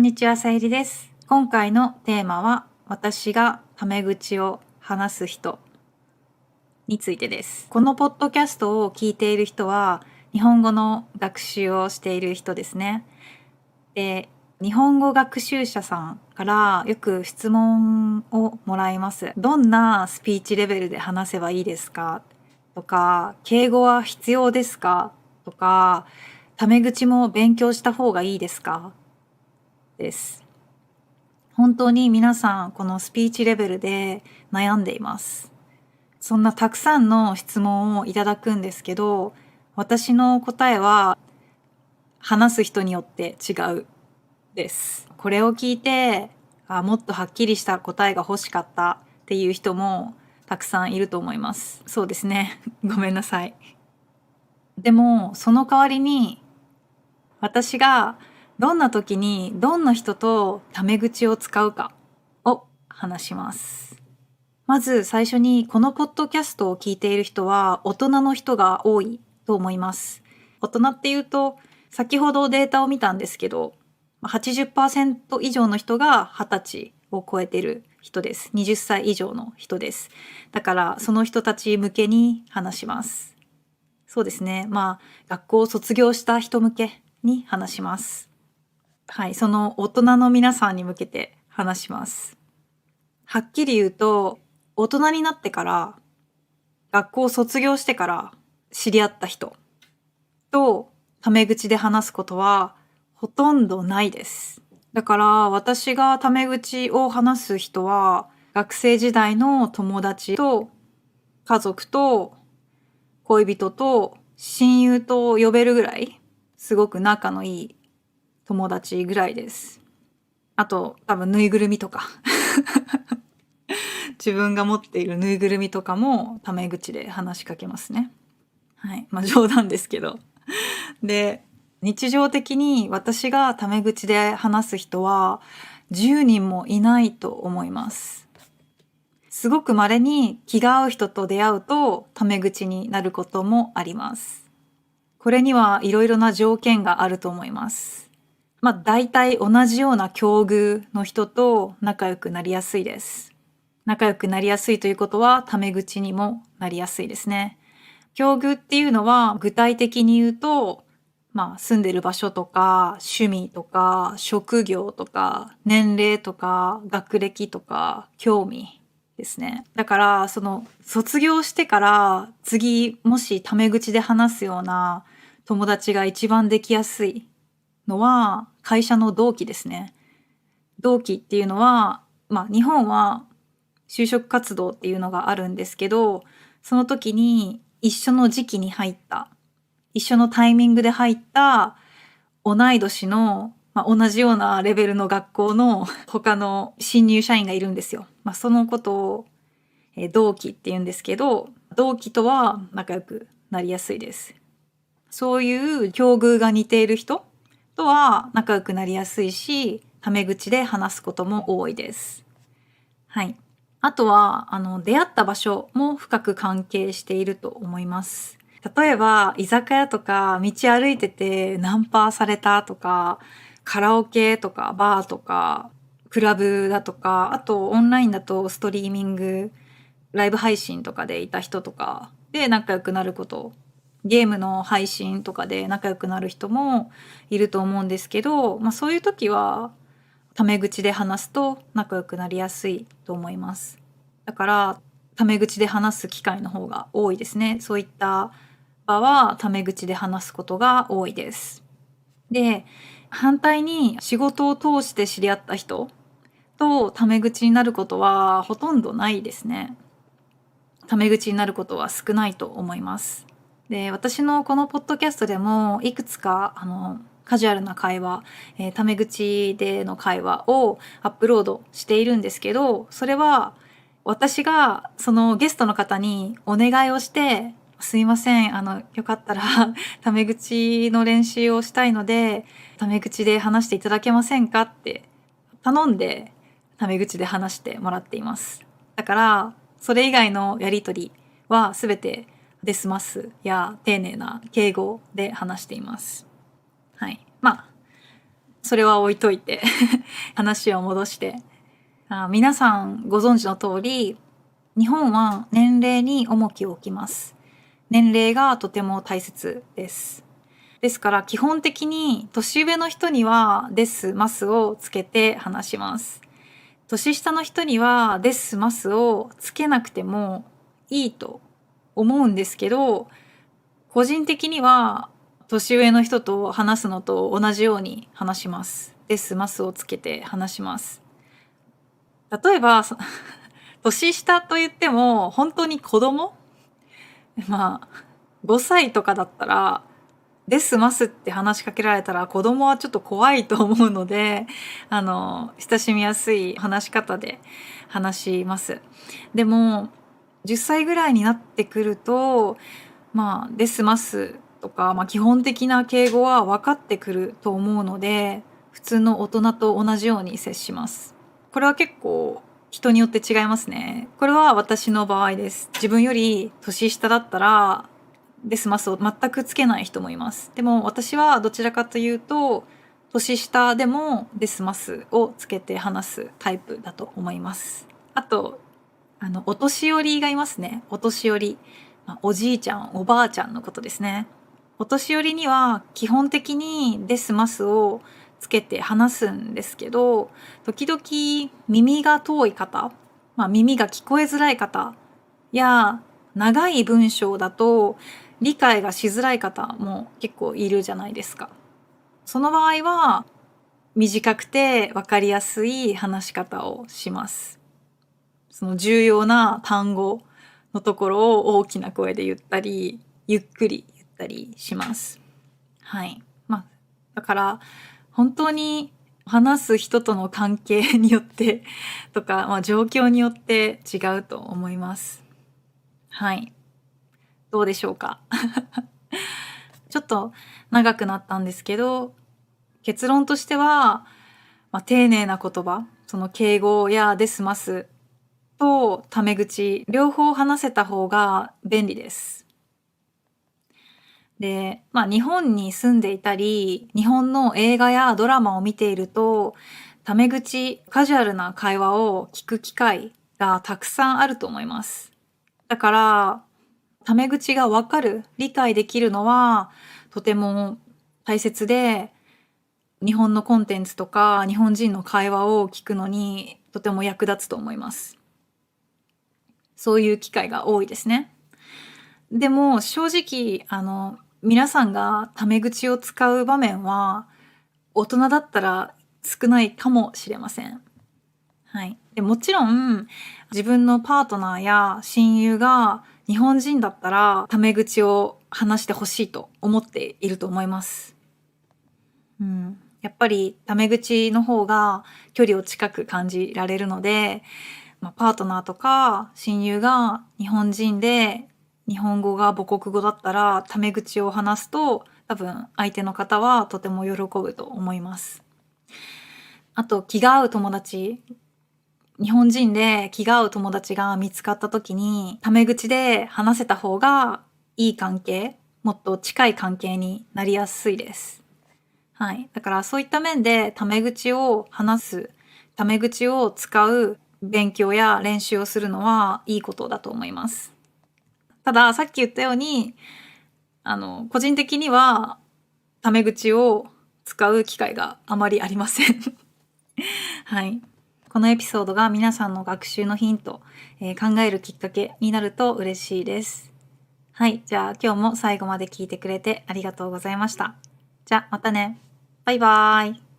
にちは、さゆりです。今回のテーマは、私がタメ口を話す人についてです。このポッドキャストを聞いている人は、日本語の学習をしている人ですね。で、日本語学習者さんからよく質問をもらいます。どんなスピーチレベルで話せばいいですかとか、敬語は必要ですかとか、タメ口も勉強した方がいいですかです。本当に皆さんこのスピーチレベルで悩んでいます。そんなたくさんの質問をいただくんですけど、私の答えは話す人によって違うです。これを聞いて、もっとはっきりした答えが欲しかったっていう人もたくさんいると思います。そうですね。ごめんなさい。でもその代わりに私がどんな時にどんな人とタメ口を使うかを話します。まず最初にこのポッドキャストを聞いている人は大人の人が多いと思います。大人っていうと先ほどデータを見たんですけど80%以上の人が20歳を超えている人です。20歳以上の人です。だからその人たち向けに話します。そうですね。学校を卒業した人向けに話します。はい、その大人の皆さんに向けて話します。はっきり言うと、大人になってから、学校を卒業してから知り合った人とタメ口で話すことはほとんどないです。だから私がタメ口を話す人は、学生時代の友達と家族と恋人と親友と呼べるぐらい、すごく仲のいい友達ぐらいです。あと、多分ぬいぐるみとか自分が持っているぬいぐるみとかもタメ口で話しかけますね。はい。冗談ですけど。で、日常的に私がタメ口で話す人は10人もいないと思います。すごく稀に気が合う人と出会うとタメ口になることもあります。これにはいろいろな条件があると思います。大体同じような境遇の人と仲良くなりやすいです。仲良くなりやすいということはタメ口にもなりやすいですね。境遇っていうのは具体的に言うと、住んでる場所とか趣味とか職業とか年齢とか学歴とか興味ですね。だからその卒業してから次もしタメ口で話すような友達が一番できやすいのは会社の同期ですね。同期っていうのは、日本は就職活動っていうのがあるんですけど、その時に一緒の時期に入った、一緒のタイミングで入った同い年の、同じようなレベルの学校の他の新入社員がいるんですよ。そのことを同期って言うんですけど、同期とは仲良くなりやすいです。そういう境遇が似ている人とは仲良くなりやすいし、タメ口で話すことも多いです。はい。あとは、出会った場所も深く関係していると思います。例えば、居酒屋とか道歩いててナンパされたとか、カラオケとかバーとか、クラブだとか、あとオンラインだとストリーミング、ライブ配信とかでいた人とかで仲良くなること、ゲームの配信とかで仲良くなる人もいると思うんですけど、そういう時はタメ口で話すと仲良くなりやすいと思います。だからタメ口で話す機会の方が多いですね。そういった場はタメ口で話すことが多いです。で、反対に仕事を通して知り合った人とタメ口になることはほとんどないですね。タメ口になることは少ないと思います。で、私のこのポッドキャストでもいくつかカジュアルな会話、タメ口での会話をアップロードしているんですけど、それは私がそのゲストの方にお願いをして、すいません、よかったらタメ口の練習をしたいので、タメ口で話していただけませんかって頼んでタメ口で話してもらっています。だから、それ以外のやりとりはすべてデスマスや丁寧な敬語で話しています。はい。それは置いといて話を戻して、皆さんご存知の通り、日本は年齢に重きを置きます。年齢がとても大切です。ですから基本的に年上の人にはです、ますをつけて話します。年下の人にはです、ますをつけなくてもいいと思うんですけど、個人的には年上の人と話すのと同じように話します。です、ますをつけて話します。例えば、年下と言っても本当に子供まあ、5歳とかだったら、ですますって話しかけられたら子供はちょっと怖いと思うので、親しみやすい話し方で話します。でも、10歳ぐらいになってくると、ですますとか、基本的な敬語は分かってくると思うので、普通の大人と同じように接します。これは結構人によって違いますね。これは私の場合です。自分より年下だったら、ですますを全くつけない人もいます。でも私はどちらかというと、年下でもですますをつけて話すタイプだと思います。あと、お年寄りがいますね。お年寄り。おじいちゃん、おばあちゃんのことですね。お年寄りには基本的にですますをつけて話すんですけど、時々耳が遠い方、耳が聞こえづらい方や長い文章だと理解がしづらい方も結構いるじゃないですか。その場合は短くて分かりやすい話し方をします。その重要な単語のところを大きな声で言ったり、ゆっくり言ったりします。はい。だから本当に話す人との関係によってとか、状況によって違うと思います。はい。どうでしょうかちょっと長くなったんですけど、結論としては、丁寧な言葉、その敬語やですますとタメ口、両方話せた方が便利です。で、日本に住んでいたり、日本の映画やドラマを見ていると、タメ口、カジュアルな会話を聞く機会がたくさんあると思います。だから、タメ口がわかる、理解できるのはとても大切で、日本のコンテンツとか日本人の会話を聞くのにとても役立つと思います。そういう機会が多いですね。でも正直、皆さんがタメ口を使う場面は大人だったら少ないかもしれません。はい。でもちろん自分のパートナーや親友が日本人だったらタメ口を話してほしいと思っていると思います。やっぱりタメ口の方が距離を近く感じられるので、パートナーとか親友が日本人で日本語が母国語だったらタメ口を話すと多分相手の方はとても喜ぶと思います。あと気が合う友達、日本人で気が合う友達が見つかった時にタメ口で話せた方がいい関係、もっと近い関係になりやすいです。はい。だからそういった面でタメ口を話す、タメ口を使う勉強や練習をするのはいいことだと思います。ただ、さっき言ったように、個人的にはタメ口を使う機会があまりありません。はい。このエピソードが皆さんの学習のヒント、考えるきっかけになると嬉しいです。はい。じゃあ今日も最後まで聞いてくれてありがとうございました。じゃあまたね。バイバーイ。